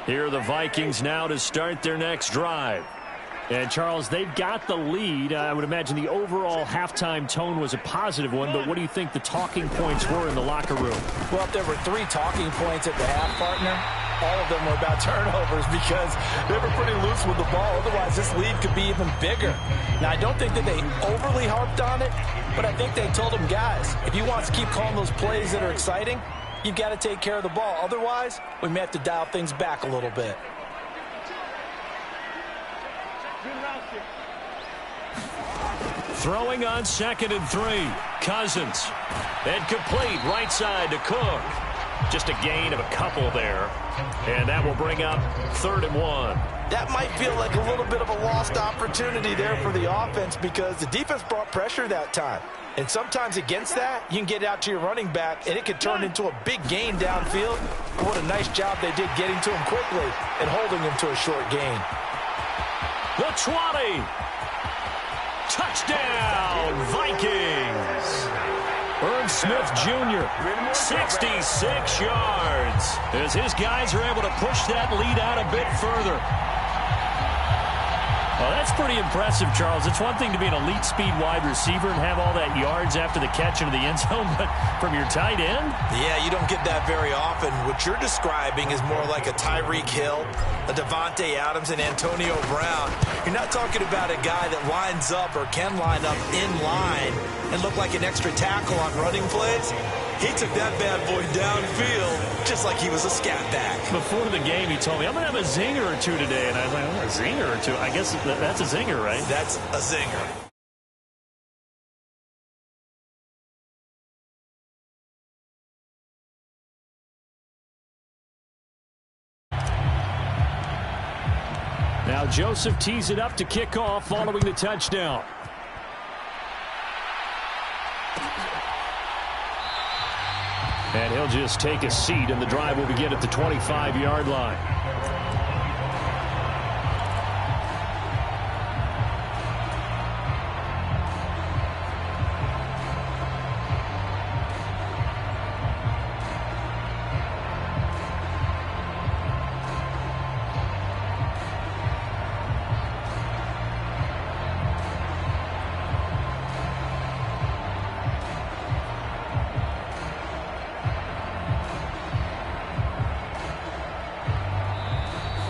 Here are the Vikings now to start their next drive. And, Charles, they've got the lead. I would imagine the overall halftime tone was a positive one, but what do you think the talking points were in the locker room? Well, if there were 3 talking points at the half, partner, all of them were about turnovers because they were pretty loose with the ball. Otherwise, this lead could be even bigger. Now, I don't think that they overly harped on it, but I think they told them, guys, if you want to keep calling those plays that are exciting, you've got to take care of the ball. Otherwise, we may have to dial things back a little bit. Throwing on 2nd and 3. Cousins. And complete right side to Cook. Just a gain of a couple there. And that will bring up 3rd and 1. That might feel like a little bit of a lost opportunity there for the offense because the defense brought pressure that time. And sometimes against that, you can get out to your running back, and it could turn into a big gain downfield. What a nice job they did getting to him quickly and holding him to a short gain. The 20. Touchdown, Vikings. Irv Smith Jr., 66 yards, as his guys are able to push that lead out a bit further. Well, that's pretty impressive, Charles. It's one thing to be an elite speed wide receiver and have all that yards after the catch into the end zone, but from your tight end? Yeah, you don't get that very often. What you're describing is more like a Tyreek Hill, a Devontae Adams, and Antonio Brown. You're not talking about a guy that lines up or can line up in line and look like an extra tackle on running plays. He took that bad boy downfield just like he was a scat back. Before the game, he told me, I'm going to have a zinger or two today. And I was like, oh, a zinger or two? I guess that's a zinger, right? That's a zinger. Now Joseph tees it up to kick off following the touchdown. And he'll just take a seat, and the drive will begin at the 25-yard line.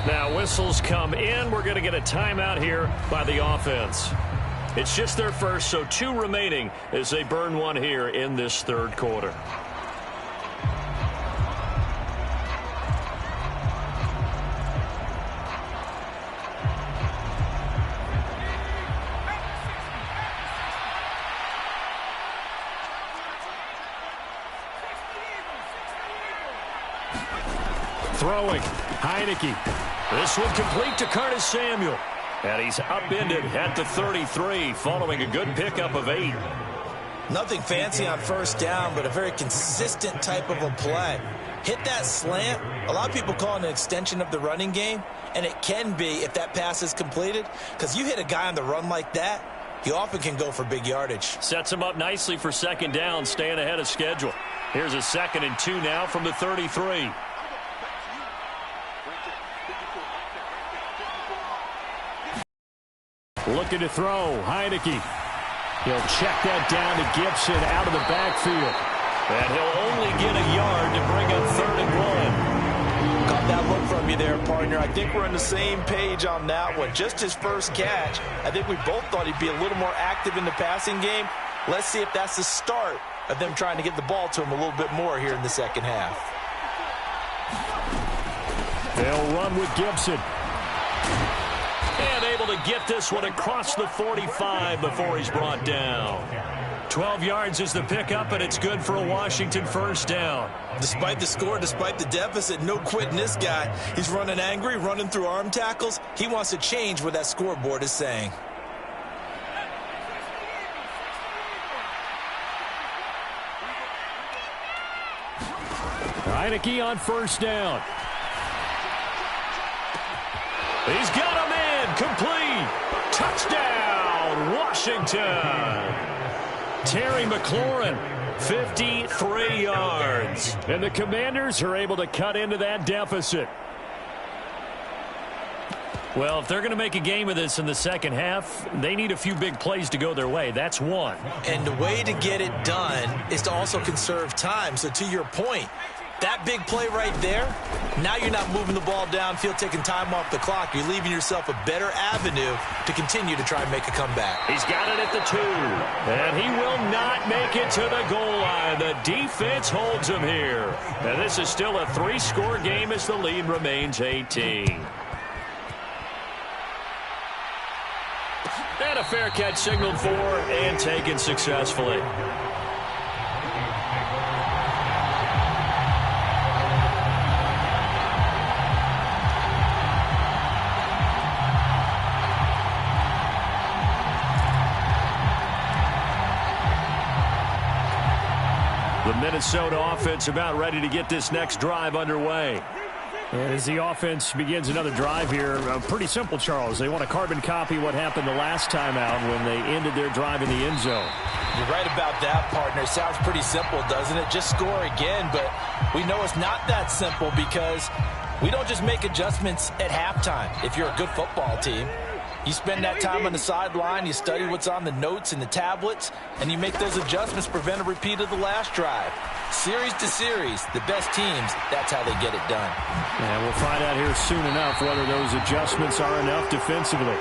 Now whistles come in. We're going to get a timeout here by the offense. It's just their first, so 2 remaining as they burn one here in this 3rd quarter. Throwing, Heineke. This one complete to Curtis Samuel. And he's upended at the 33 following a good pickup of 8. Nothing fancy on first down, but a very consistent type of a play. Hit that slant. A lot of people call it an extension of the running game, and it can be if that pass is completed, because you hit a guy on the run like that, he often can go for big yardage. Sets him up nicely for 2nd down, staying ahead of schedule. Here's a 2nd and 2 now from the 33. Looking to throw, Heineke. He'll check that down to Gibson out of the backfield. And he'll only get a yard to bring up 3rd and 1. Caught that look from you there, partner. I think we're on the same page on that one. Just his first catch. I think we both thought he'd be a little more active in the passing game. Let's see if that's the start of them trying to get the ball to him a little bit more here in the 2nd half. They'll run with Gibson. And able to get this one across the 45 before he's brought down. 12 yards is the pickup, and it's good for a Washington 1st down. Despite the score, despite the deficit, no quitting this guy. He's running angry, running through arm tackles. He wants to change what that scoreboard is saying. Heineke on 1st down. He's got him in. Complete. Touchdown, Washington. Terry McLaurin, 53 yards. And the Commanders are able to cut into that deficit. Well, if they're going to make a game of this in the second half, they need a few big plays to go their way. That's one. And the way to get it done is to also conserve time. So to your point, that big play right there, now you're not moving the ball downfield, taking time off the clock. You're leaving yourself a better avenue to continue to try and make a comeback. He's got it at the 2. And he will not make it to the goal line. The defense holds him here. And this is still a 3-score game as the lead remains 18. And a fair catch signaled for and taken successfully. The Minnesota offense about ready to get this next drive underway. And as the offense begins another drive here, pretty simple, Charles. They want to carbon copy what happened the last time out when they ended their drive in the end zone. You're right about that, partner. It sounds pretty simple, doesn't it? Just score again, but we know it's not that simple because we don't just make adjustments at halftime if you're a good football team. You spend that time on the sideline, you study what's on the notes and the tablets, and you make those adjustments to prevent a repeat of the last drive. Series to series, the best teams, that's how they get it done. And we'll find out here soon enough whether those adjustments are enough defensively.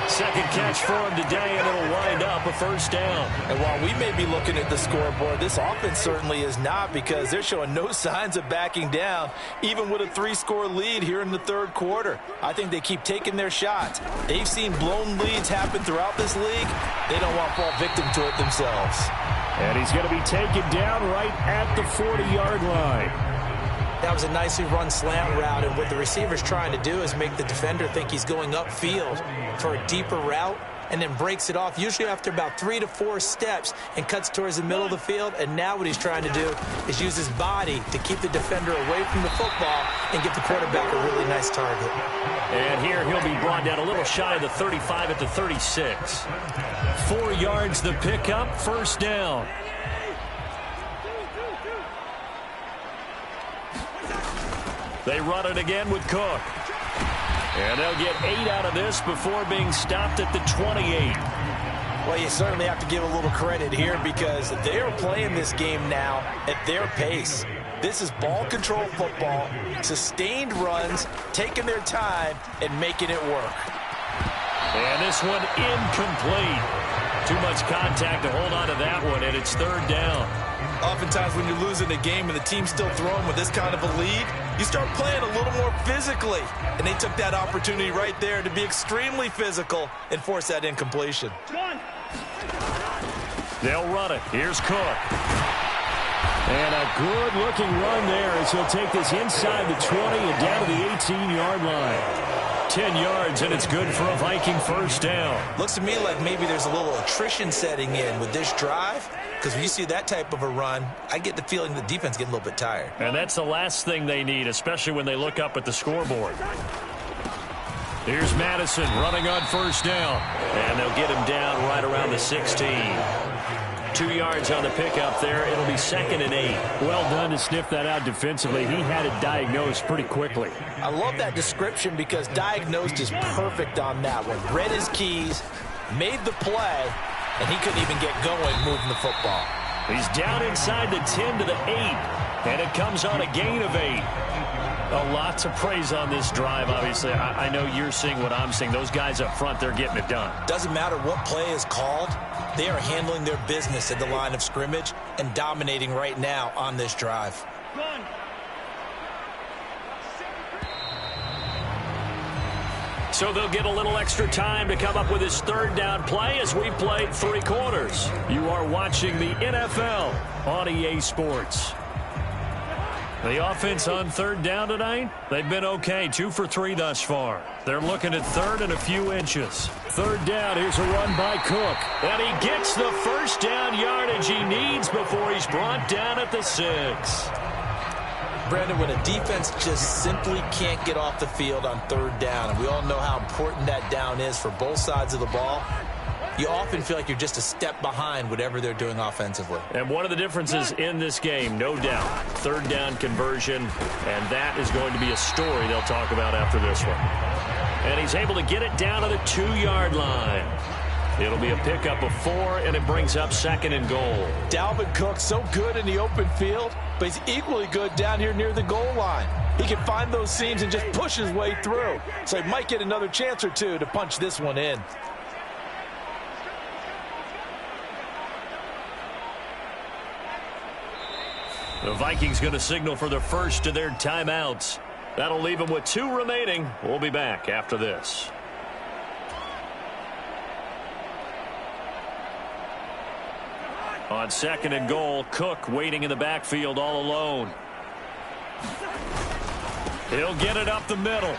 Second catch for him today, and it'll wind up a first down. And while we may be looking at the scoreboard, this offense certainly is not, because they're showing no signs of backing down, even with a 3-score lead here in the third quarter. I think they keep taking their shots. They've seen blown leads happen throughout this league. They don't want to fall victim to it themselves. And he's going to be taken down right at the 40-yard line. That was a nicely run slant route, and what the receiver's trying to do is make the defender think he's going upfield for a deeper route, and then breaks it off, usually after about 3 to 4 steps, and cuts towards the middle of the field. And now what he's trying to do is use his body to keep the defender away from the football and give the quarterback a really nice target. And here he'll be brought down a little shy of the 35 at the 36. 4 yards the pickup, first down. They run it again with Cook. And they'll get 8 out of this before being stopped at the 28. Well, you certainly have to give a little credit here, because they are playing this game now at their pace. This is ball control football, sustained runs, taking their time, and making it work. And this one incomplete. Too much contact to hold on to that one, and it's third down. Oftentimes when you're losing a game and the team's still throwing with this kind of a lead, you start playing a little more physically. And they took that opportunity right there to be extremely physical and force that incompletion. They'll run it. Here's Cook. And a good-looking run there as he'll take this inside the 20 and down to the 18-yard line. 10 yards, and it's good for a Viking first down. Looks to me like maybe there's a little attrition setting in with this drive, because when you see that type of a run, I get the feeling the defense getting a little bit tired. And that's the last thing they need, especially when they look up at the scoreboard. Here's Madison running on first down, and they'll get him down right around the 16. 2 yards on the pickup there. It'll be 2nd and 8. Well done to sniff that out defensively. He had it diagnosed pretty quickly. I love that description, because diagnosed is perfect on that one. Read his keys, made the play, and he couldn't even get going moving the football. He's down inside the 10 to the 8, and it comes on a gain of 8. A lot to praise on this drive, obviously. I know you're seeing what I'm seeing. Those guys up front, they're getting it done. Doesn't matter what play is called. They are handling their business at the line of scrimmage and dominating right now on this drive. So they'll get a little extra time to come up with his third down play as we've played 3 quarters. You are watching the NFL on EA Sports. The offense on third down tonight, they've been okay. 2 for 3 thus far. They're looking at third and a few inches. Third down, here's a run by Cook. And he gets the first down yardage he needs before he's brought down at the 6. Brandon, when a defense just simply can't get off the field on third down, and we all know how important that down is for both sides of the ball, you often feel like you're just a step behind whatever they're doing offensively. And one of the differences in this game, no doubt, third down conversion, and that is going to be a story they'll talk about after this one. And he's able to get it down to the 2-yard line. It'll be a pickup of 4, and it brings up 2nd and goal. Dalvin Cook, so good in the open field, but he's equally good down here near the goal line. He can find those seams and just push his way through. So he might get another chance or two to punch this one in. The Vikings going to signal for the first of their timeouts. That'll leave them with 2 remaining. We'll be back after this. On 2nd and goal, Cook waiting in the backfield all alone. He'll get it up the middle.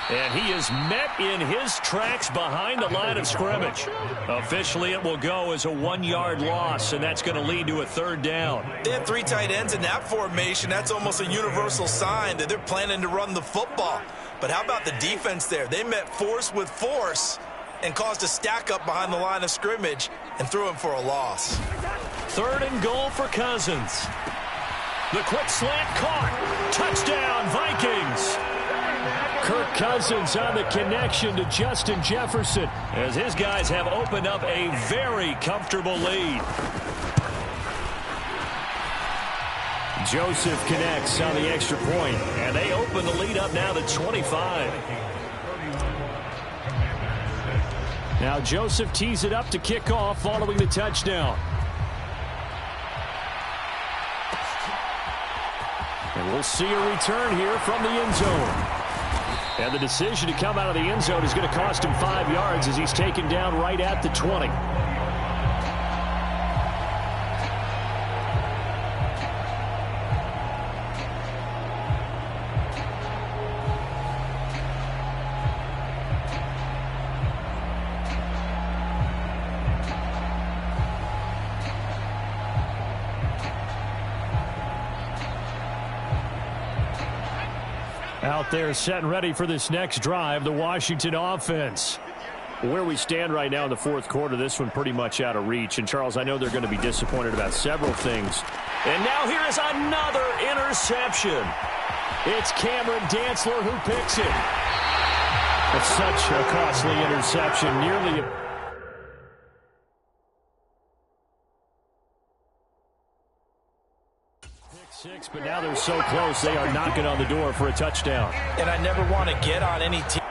And he is met in his tracks behind the line of scrimmage. Officially, it will go as a 1-yard loss, and that's going to lead to a 3rd down. They have 3 tight ends in that formation. That's almost a universal sign that they're planning to run the football. But how about the defense there? They met force with force and caused a stack up behind the line of scrimmage and threw him for a loss. 3rd and goal for Cousins. The quick slant caught. Touchdown, Vikings. Kirk Cousins on the connection to Justin Jefferson as his guys have opened up a very comfortable lead. Joseph connects on the extra point, and they open the lead up now to 25. Now Joseph tees it up to kick off following the touchdown. And we'll see a return here from the end zone. And the decision to come out of the end zone is going to cost him 5 yards as he's taken down right at the 20. Out there set and ready for this next drive, the Washington offense. Where we stand right now in the 4th quarter, this one pretty much out of reach. And, Charles, I know they're going to be disappointed about several things. And now here is another interception. It's Cameron Dantzler who picks it. It's such a costly interception, nearly a... But now they're so close, they are knocking on the door for a touchdown. And I never want to get on any team.